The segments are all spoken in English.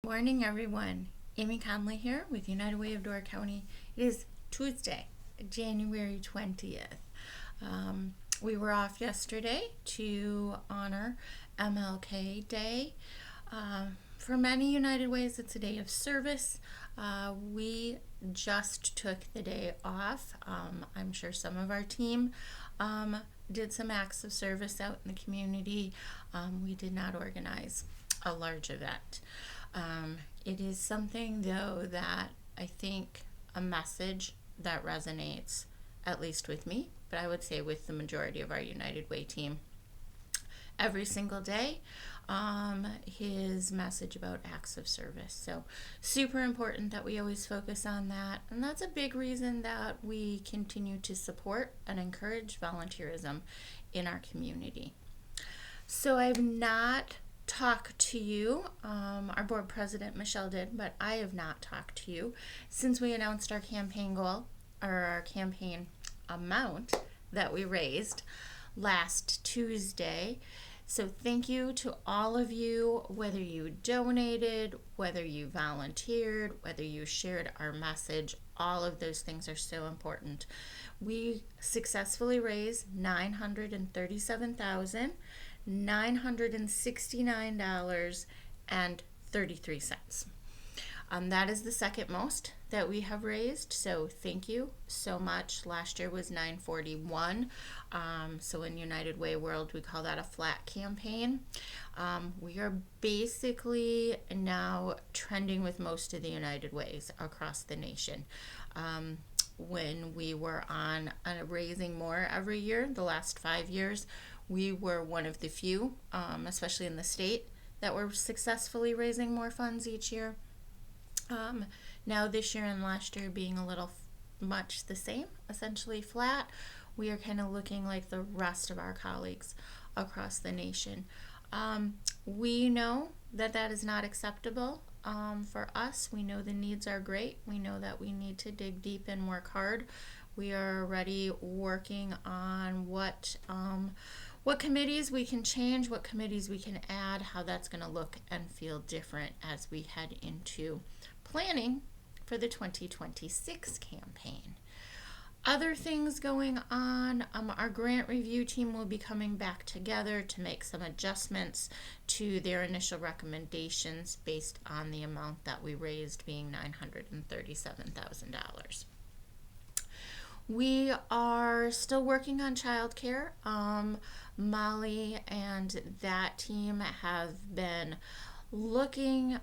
Morning, everyone. Amy Conley here with United Way of Door County. It is Tuesday, January 20th. We were off yesterday to honor MLK Day. For many United Ways, it's a day of service. We just took the day off. I'm sure some of our team did some acts of service out in the community. We did not organize a large event. It is something, though, that I think a message that resonates, at least with me, but I would say with the majority of our United Way team. Every single day, his message about acts of service. So super important that we always focus on that. And that's a big reason that we continue to support and encourage volunteerism in our community. So I've not talked to you. Our board president, Michelle, did, but I have not talked to you since we announced our campaign goal, or our campaign amount that we raised last Tuesday. So thank you to all of you, whether you donated, whether you volunteered, whether you shared our message. All of those things are so important. We successfully raised $937,969.33. That is the second most that we have raised, so thank you so much. Last year was $941. So in United Way world, we call that a flat campaign. We are basically now trending with most of the United Ways across the nation. When we were on raising more every year, the last 5 years, we were one of the few, especially in the state, that were successfully raising more funds each year. Now this year and last year being a little much the same, essentially flat, we are kind of looking like the rest of our colleagues across the nation. We know that that is not acceptable for us. We know the needs are great. We know that we need to dig deep and work hard. We are already working on what committees we can change, what committees we can add, how that's going to look and feel different as we head into planning for the 2026 campaign. Other things going on, our grant review team will be coming back together to make some adjustments to their initial recommendations based on the amount that we raised, being $937,000. We are still working on childcare. Molly and that team have been looking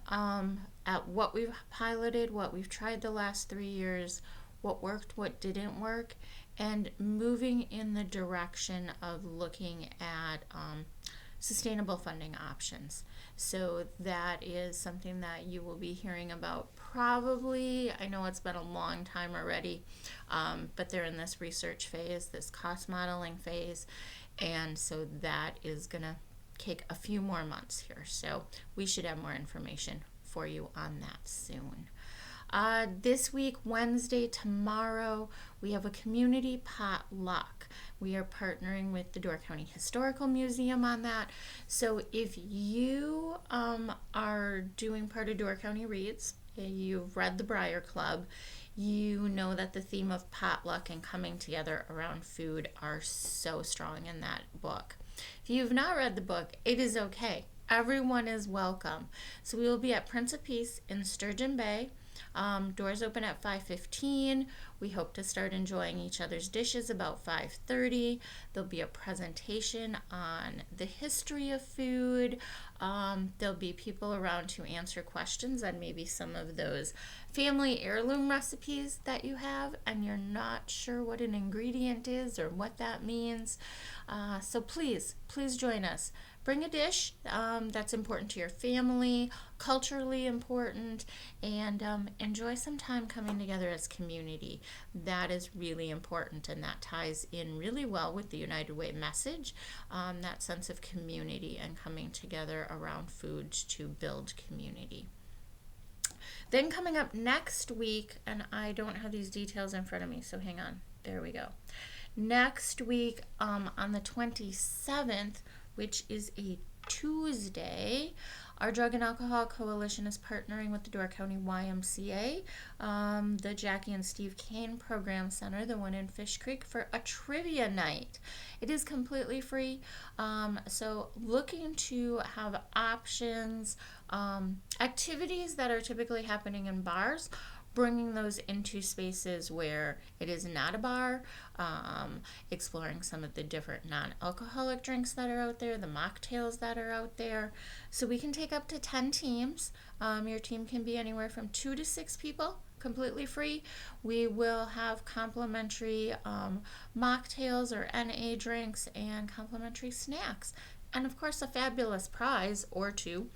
at what we've piloted, what we've tried the last 3 years, what worked, what didn't work, and moving in the direction of looking at sustainable funding options. So that is something that you will be hearing about probably. I know it's been a long time already, but they're in this research phase, this cost modeling phase, and so that is going to take a few more months here. So we should have more information for you on that soon. This week, Wednesday, tomorrow, we have a community potluck. We are partnering with the Door County Historical Museum on that. So if you are doing part of Door County Reads, you've read the Briar Club, you know that the theme of potluck and coming together around food are so strong in that book. If you've not read the book, it is okay. Everyone is welcome. So we will be at Prince of Peace in Sturgeon Bay. Doors open at 5:15. We hope to start enjoying each other's dishes about 5:30. There'll be a presentation on the history of food. There'll be people around to answer questions on maybe some of those family heirloom recipes that you have and you're not sure what an ingredient is or what that means. So please join us. Bring a dish that's important to your family, culturally important, and enjoy some time coming together as community. That is really important, and that ties in really well with the United Way message, that sense of community and coming together around food to build community. Then coming up next week, and I don't have these details in front of me, so hang on. There we go. Next week, on the 27th, which is a Tuesday, Our Drug and Alcohol Coalition is partnering with the Door County YMCA, the Jackie and Steve Kane Program Center, the one in Fish Creek, for a trivia night. It is completely free, so looking to have options, activities that are typically happening in bars, bringing those into spaces where it is not a bar, exploring some of the different non-alcoholic drinks that are out there, the mocktails that are out there. So we can take up to 10 teams. Your team can be anywhere from 2 to 6 people, completely free. We will have complimentary mocktails or NA drinks and complimentary snacks. And of course, a fabulous prize or two.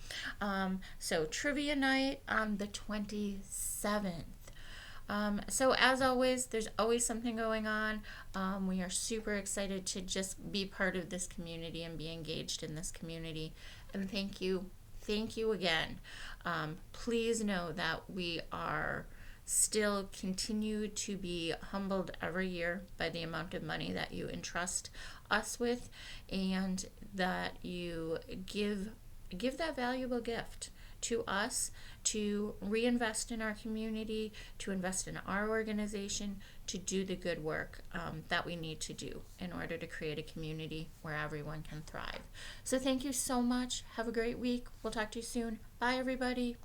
So, trivia night on the 27th. So, as always, there's always something going on. We are super excited to just be part of this community and be engaged in this community. And thank you. Thank you again. Please know that we are still continue to be humbled every year by the amount of money that you entrust us with, and that you give that valuable gift to us to reinvest in our community, to invest in our organization, to do the good work that we need to do in order to create a community where everyone can thrive. So thank you so much. Have a great week. We'll talk to you soon. Bye, everybody.